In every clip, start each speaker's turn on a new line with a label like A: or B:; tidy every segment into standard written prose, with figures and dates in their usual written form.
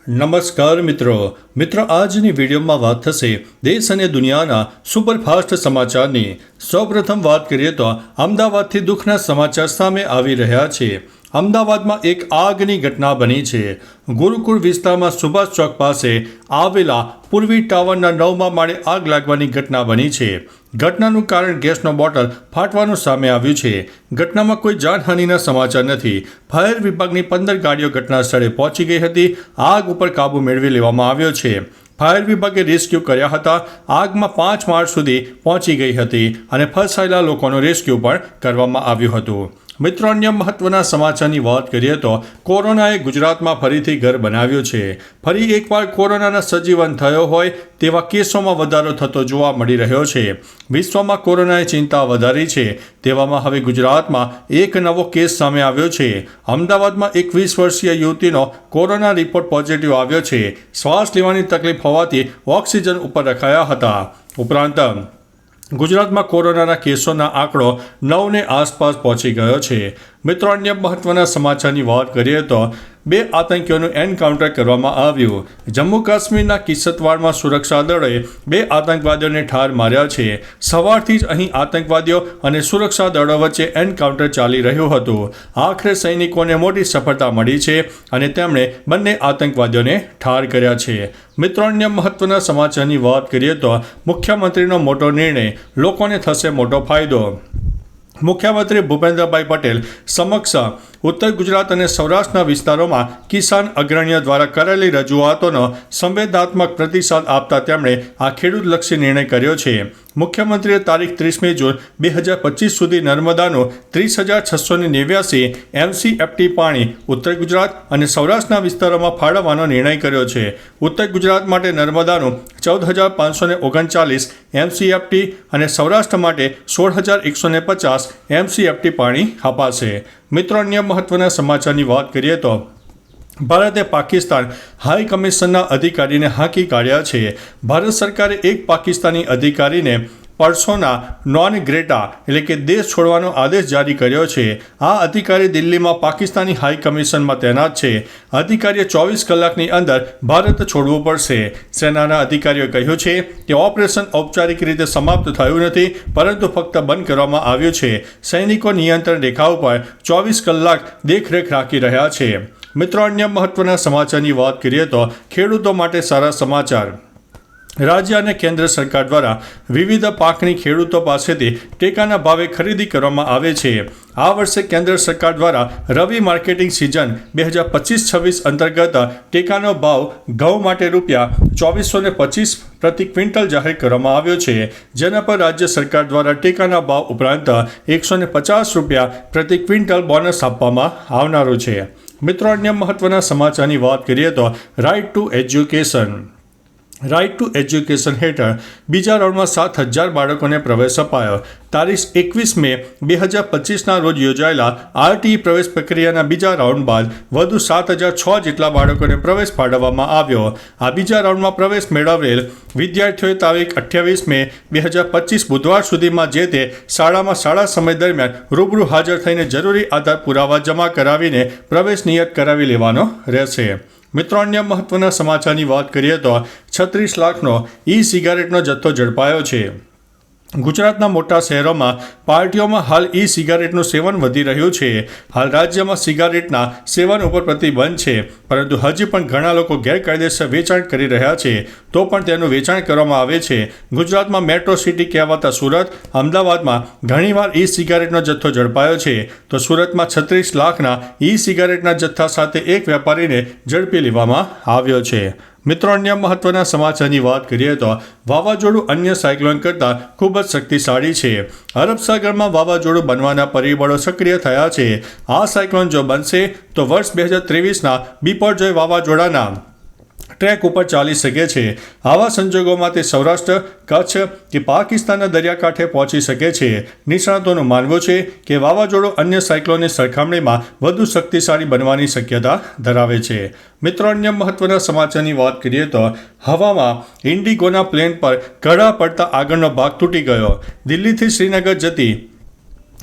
A: નમસ્કાર મિત્રો આજની વિડીયોમાં વાત થશે દેશ અને દુનિયાના સુપરફાસ્ટ સમાચારની। સૌપ્રથમ વાત કરીએ તો અમદાવાદથી દુઃખના સમાચાર સામે આવી રહ્યા છે। અમદાવાદમાં એક આગની ઘટના બની છે। ગુરુકુળ વિસ્તારમાં સુભાષ ચોક પાસે આવેલા પૂર્વી ટાવરના 9મા માળે આગ લાગવાની ઘટના બની છે। ઘટનાનું કારણ ગેસનો બોટલ ફાટવાનું સામે આવ્યું છે। ઘટનામાં કોઈ જાનહાનિના સમાચાર નથી। ફાયર વિભાગની 15 ગાડીઓ ઘટના સ્થળે પહોંચી ગઈ હતી। આગ ઉપર કાબુ મેળવી લેવામાં આવ્યો છે। ફાયર વિભાગે રેસ્ક્યુ કર્યા હતા। આગમાં 5 માળ સુધી પહોંચી ગઈ હતી અને ફસાયેલા લોકોનું રેસ્ક્યુ પણ કરવામાં આવ્યું હતું। મિત્રો, અન્ય મહત્વના સમાચારની વાત કરીએ તો કોરોનાએ ગુજરાતમાં ફરીથી ઘર બનાવ્યું છે। ફરી એકવાર કોરોનાના સજીવન થયો હોય તેવા કેસોમાં વધારો થતો જોવા મળી રહ્યો છે। વિશ્વમાં કોરોનાએ ચિંતા વધારી છે, તેવામાં હવે ગુજરાતમાં એક નવો કેસ સામે આવ્યો છે। અમદાવાદમાં 21 વર્ષીય યુવતીનો કોરોના રિપોર્ટ પોઝિટિવ આવ્યો છે। શ્વાસ લેવાની તકલીફ હોવાથી ઓક્સિજન ઉપર રખાયા હતા। ઉપરાંત ગુજરાતમાં કોરોનાના કેસોના આંકડો 9ની આસપાસ પહોંચી ગયો છે। મિત્રો, અન્ય મહત્વના સમાચારની વાત કરીએ તો 2 આતંકીઓનું એન્કાઉન્ટર કરવામાં આવ્યું। જમ્મુ કાશ્મીરના કિશ્તવાડમાં સુરક્ષા દળોએ 2 આતંકવાદીઓને ઠાર માર્યા છે। સવારથી જ અહીં આતંકવાદીઓ અને સુરક્ષા દળો વચ્ચે એન્કાઉન્ટર ચાલી રહ્યું હતું। આખરે સૈનિકોને મોટી સફળતા મળી છે અને તેમણે બંને આતંકવાદીઓને ઠાર કર્યા છે। મિત્રો, અન્ય મહત્વના સમાચારની વાત કરીએ તો મુખ્યમંત્રીનો મોટો નિર્ણય, લોકોને થશે મોટો ફાયદો। મુખ્યમંત્રી ભૂપેન્દ્રભાઈ પટેલ સમક્ષ ઉત્તર ગુજરાત અને સૌરાષ્ટ્રના વિસ્તારોમાં કિસાન અગ્રણીઓ દ્વારા કરેલી રજૂઆતોનો સંવેદનાત્મક પ્રતિસાદ આપતા તેમણે આ ખેડૂતલક્ષી નિર્ણય કર્યો છે। મુખ્યમંત્રીએ તારીખ 30મી જૂન 2025 સુધી નર્મદાનું 30,689 MCFT પાણી ઉત્તર ગુજરાત અને સૌરાષ્ટ્રના વિસ્તારોમાં ફાળવવાનો નિર્ણય કર્યો છે। ઉત્તર ગુજરાત માટે નર્મદાનું 14,539 MCFT અને સૌરાષ્ટ્ર માટે 16,150 MCFT પાણી અપાશે। મિત્રો, અન્ય મહત્વના સમાચારની વાત કરીએ તો ભારતે પાકિસ્તાન હાઈ કમિશનના અધિકારીને હાંકી કાઢ્યા છે। ભારત સરકારે એક પાકિસ્તાની અધિકારીને પર્સોના નોન ગ્રેટા એટલે કે દેશ છોડવાનો આદેશ જારી કર્યો છે। આ અધિકારી દિલ્હીમાં પાકિસ્તાની હાઈ કમિશનમાં તૈનાત છે। અધિકારીએ 24 કલાકની અંદર ભારત છોડવું પડશે। સેનાના અધિકારીઓએ કહ્યું છે કે ઓપરેશન ઔપચારિક રીતે સમાપ્ત થયું નથી, પરંતુ ફક્ત બંધ કરવામાં આવ્યું છે। સૈનિકો નિયંત્રણ રેખા ઉપર 24 કલાક દેખરેખ રાખી રહ્યા છે। મિત્રો, અન્ય મહત્વના સમાચારની વાત કરીએ તો ખેડૂતો માટે સારા સમાચાર। રાજ્ય અને કેન્દ્ર સરકાર દ્વારા વિવિધ પાકની ખેડૂતો પાસેથી ટેકાના ભાવે ખરીદી કરવામાં આવે છે। આ વર્ષે કેન્દ્ર સરકાર દ્વારા રવિ માર્કેટિંગ સિઝન 2025-26 અંતર્ગત ટેકાનો ભાવ ઘઉં માટે ₹2425 પ્રતિ ક્વિન્ટલ જાહેર કરવામાં આવ્યો છે, જેના પર રાજ્ય સરકાર દ્વારા ટેકાના ભાવ ઉપરાંત ₹150 પ્રતિ ક્વિન્ટલ બોનસ આપવામાં આવનારું છે। મિત્રો, અન્ય મહત્વના સમાચારની વાત કરીએ તો રાઇટ ટુ એજ્યુકેશન હેઠળ બીજા રાઉન્ડમાં 7,000 બાળકોને પ્રવેશ અપાયો। તારીખ 21 મે 2025ના રોજ યોજાયેલા RTE પ્રવેશ પ્રક્રિયાના બીજા રાઉન્ડ બાદ વધુ 7,006 જેટલા બાળકોને પ્રવેશ ફાળવવામાં આવ્યો। આ બીજા રાઉન્ડમાં પ્રવેશ મેળવેલ વિદ્યાર્થીઓએ તારીખ 28 મે 2025 બુધવાર સુધીમાં જે તે શાળામાં શાળા સમય દરમિયાન રૂબરૂ હાજર થઈને જરૂરી આધાર પુરાવા જમા કરાવીને પ્રવેશ નિયત કરાવી લેવાનો રહેશે। મિત્રો, અન્ય મહત્વના સમાચારની વાત કરીએ તો 36 લાખનો સિગારેટનો જથ્થો ઝડપાયો છે। ગુજરાતના મોટા શહેરોમાં પાર્ટીઓમાં હાલ સિગારેટનું સેવન વધી રહ્યું છે। હાલ રાજ્યમાં સિગારેટના સેવન ઉપર પ્રતિબંધ છે, પરંતુ હજી પણ ઘણા લોકો ગેરકાયદેસર વેચાણ કરી રહ્યા છે, તો પણ તેનું વેચાણ કરવામાં આવે છે। ગુજરાતમાં મેટ્રો સિટી કહેવાતા સુરત, અમદાવાદમાં ઘણીવાર સિગારેટનો જથ્થો ઝડપાયો છે, તો સુરતમાં 36 લાખના સિગારેટના જથ્થા સાથે એક વેપારીને ઝડપી લેવામાં આવ્યો છે। મિત્રો, અન્ય મહત્વના સમાચારની વાત કરીએ તો વાવાઝોડું અન્ય સાયક્લોન કરતાં ખૂબ જ શક્તિશાળી છે। અરબ સાગરમાં વાવાઝોડું બનવાના પરિબળો સક્રિય થયા છે। આ સાયક્લોન જો બનશે તો વર્ષ 2023ના બિપરજોય વાવાઝોડાના ટ્રેક ઉપર ચાલી શકે છે। આવા સંજોગોમાં તે સૌરાષ્ટ્ર, કચ્છ કે પાકિસ્તાનના દરિયાકાંઠે પહોંચી શકે છે। નિષ્ણાતોનું માનવું છે કે વાવાઝોડું અન્ય સાયક્લોનની સરખામણીમાં વધુ શક્તિશાળી બનવાની શક્યતા ધરાવે છે। મિત્રો, અન્ય મહત્વના સમાચારની વાત કરીએ તો હવામાં ઇન્ડિગોના પ્લેન પર કડા પડતા આગળનો ભાગ તૂટી ગયો। દિલ્હીથી શ્રીનગર જતી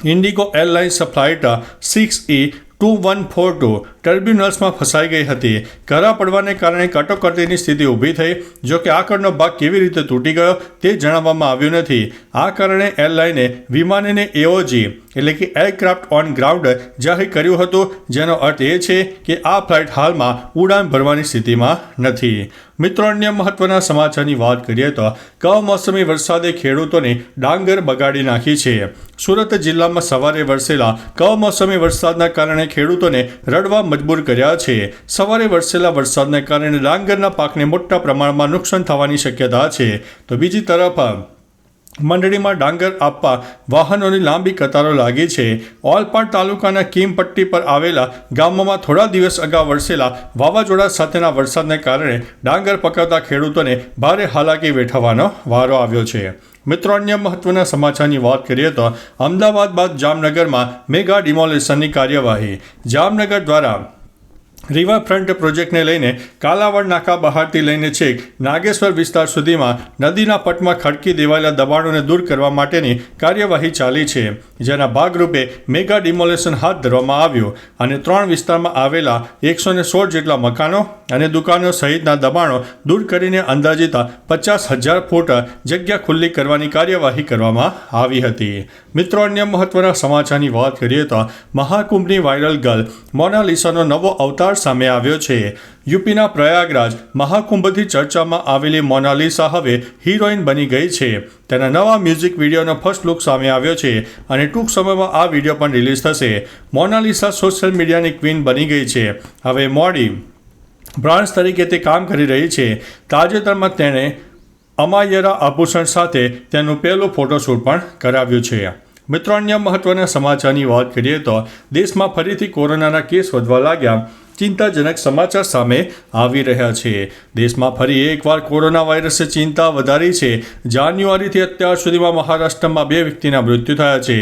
A: ઇન્ડિગો એરલાઇન્સ ફ્લાઇટ 6E2142 ટર્બ્યુનલ્સમાં ફસાઈ ગઈ હતી. કરા પડવાને કારણે કટોકટીની સ્થિતિ ઊભી થઈ. જો કે આગળનો ભાગ કેવી રીતે તૂટી ગયો તે જણાવવામાં આવ્યું નથી. આ કારણે એરલાઇને વિમાનને AOG એટલે કે એરક્રાફ્ટ ઓન ગ્રાઉન્ડ જાહેર કર્યું હતું, જેનો અર્થ એ છે કે આ ફ્લાઇટ હાલમાં ઉડાન ભરવાની સ્થિતિમાં નથી. મિત્રો, અન્ય મહત્વના સમાચારની વાત કરીએ તો કમોસમી વરસાદે ખેડૂતોની ડાંગર બગાડી નાખી છે. સુરત જિલ્લામાં સવારે વરસેલા કમોસમી વરસાદના કારણે ખેડૂતોને રડવા મજબૂર કર્યા છે. સવારે વરસેલા વરસાદને કારણે ડાંગરના પાકને મોટા પ્રમાણમાં નુકસાન થવાની શક્યતા છે. તો બીજી તરફ મંડળીમાં ડાંગર આપવા વાહનોની લાંબી કતારો લાગી છે. ઓલપાડ તાલુકાના કીમપટ્ટી પર આવેલા ગામોમાં થોડા દિવસ અગાઉ વરસેલા વાવાઝોડા સાથેના વરસાદને કારણે ડાંગર પકવતા ખેડૂતોને ભારે હાલાકી વેઠવાનો વારો આવ્યો છે. મિત્રો, અન્ય મહત્વના સમાચારની વાત કરીએ તો અમદાવાદ બાદ જામનગરમાં મેગા ડિમોલિશનની કાર્યવાહી. જામનગર દ્વારા રિવરફ્રન્ટ પ્રોજેક્ટને લઈને કાલાવડ નાકા બહારથી લઈને છેક નાગેશ્વર વિસ્તાર સુધીમાં નદીના પટમાં ખડકી દેવાયેલા દબાણોને દૂર કરવા માટેની કાર્યવાહી ચાલી છે. જેના ભાગરૂપે મેગા ડિમોલેશન હાથ ધરવામાં આવ્યું અને 3 વિસ્તારમાં આવેલા 116 જેટલા મકાનો અને દુકાનો સહિતના દબાણો દૂર કરીને અંદાજિત 50,000 ફૂટ જગ્યા ખુલ્લી કરવાની કાર્યવાહી કરવામાં આવી હતી. મિત્રો, અન્ય મહત્વના સમાચારની વાત કરીએ તો મહાકુંભની વાયરલ ગર્લ મોનાલિસાનો નવો અવતાર સામે આવ્યો છે. યુપીના પ્રયાગરાજ મહાકુંભથી ચર્ચામાં આવેલી મોનાલિસા હવે હિરોઈન બની ગઈ છે. તેના નવા મ્યુઝિક વિડીયોનો ફર્સ્ટ લુક સામે આવ્યો છે અને ટૂંક સમયમાં આ વિડીયો પણ રિલીઝ થશે. મોનાલિસા સોશિયલ મીડિયાની ક્વીન બની ગઈ છે. હવે મોડી બ્રાન્ડ તરીકે તે કામ કરી રહી છે. તાજેતરમાં તેણે અમાયરા આભૂષણ સાથે તેનું પહેલું ફોટોશૂટ પણ કરાવ્યું છે. મિત્રો, અન્ય મહત્વના સમાચારની વાત કરીએ તો દેશમાં ફરીથી કોરોનાના કેસ વધવા લાગ્યા. ચિંતાજનક સમાચાર સામે આવી રહ્યા છે. દેશમાં ફરી એકવાર કોરોના વાયરસે ચિંતા વધારી છે. જાન્યુઆરીથી અત્યાર સુધીમાં મહારાષ્ટ્રમાં 2 વ્યક્તિના મૃત્યુ થયા છે.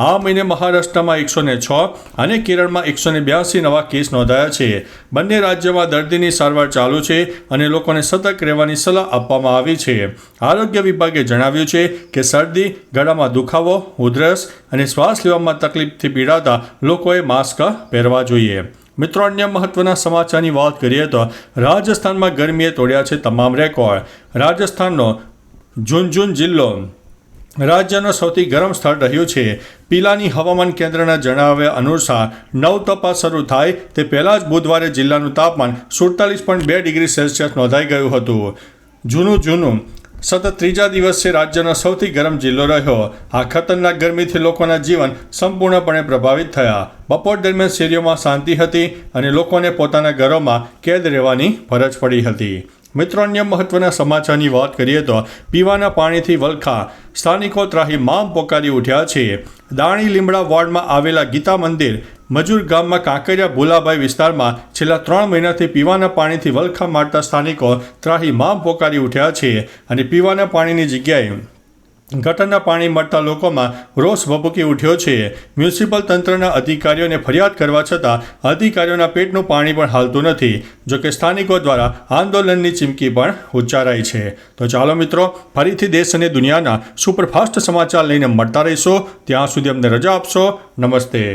A: આ મહિને મહારાષ્ટ્રમાં 106 અને કેરળમાં 182 નવા કેસ નોંધાયા છે. બંને રાજ્યોમાં દર્દીની સારવાર ચાલુ છે અને લોકોને સતર્ક રહેવાની સલાહ આપવામાં આવી છે. આરોગ્ય વિભાગે જણાવ્યું છે કે શરદી, ગળામાં દુખાવો, ઉધરસ અને શ્વાસ લેવામાં તકલીફથી પીડાતા લોકોએ માસ્ક પહેરવા જોઈએ. મિત્રો, અન્ય મહત્વના સમાચારની વાત કરીએ તો રાજસ્થાનમાં ગરમીએ તોડ્યા છે તમામ રેકોર્ડ. રાજસ્થાનનો ઝુંઝુન જિલ્લો રાજ્યનો સૌથી ગરમ સ્થળ રહ્યું છે. પિલાની હવામાન કેન્દ્રના જણાવ્યા અનુસાર નવતપા શરૂ થાય તે પહેલાં જ બુધવારે જિલ્લાનું તાપમાન 47.2 ડિગ્રી સેલ્સિયસ નોંધાઈ ગયું હતું. જૂનું સતત 3જા દિવસે રાજ્યનો સૌથી ગરમ જિલ્લો રહ્યો. આ ખતરનાક ગરમીથી લોકોના જીવન સંપૂર્ણપણે પ્રભાવિત થયા. બપોર દરમિયાન શેરીઓમાં શાંતિ હતી અને લોકોને પોતાના ઘરોમાં કેદ રહેવાની ફરજ પડી હતી. મિત્રો, અન્ય મહત્વના સમાચારની વાત કરીએ તો પીવાના પાણીથી વલખા. સ્થાનિકો ત્રાહિમામ પોકારી ઉઠ્યા છે. દાણી લીમડા વોર્ડમાં આવેલા ગીતા મંદિર મજૂર ગામમાં કાંકરિયા ભુલાભાઈ વિસ્તારમાં છેલ્લા 3 મહિનાથી પીવાના પાણીથી વલખા મારતા સ્થાનિકો ત્રાહિમામ પોકારી ઉઠ્યા છે અને પીવાના પાણીની જગ્યાએ ગટરના પાણી મળતા લોકોમાં રોષ ભભૂકી ઉઠ્યો છે. મ્યુનિસિપલ તંત્રના અધિકારીઓને ફરિયાદ કરવા છતાં અધિકારીઓના પેટનું પાણી પણ હાલતું નથી. જોકે સ્થાનિકો દ્વારા આંદોલનની ચીમકી પણ ઉચ્ચારાઈ છે. તો ચાલો મિત્રો, ફરીથી દેશ અને દુનિયાના સુપરફાસ્ટ સમાચાર લઈને મળતા રહીશો. ત્યાં સુધી અમને રજા આપશો. નમસ્તે.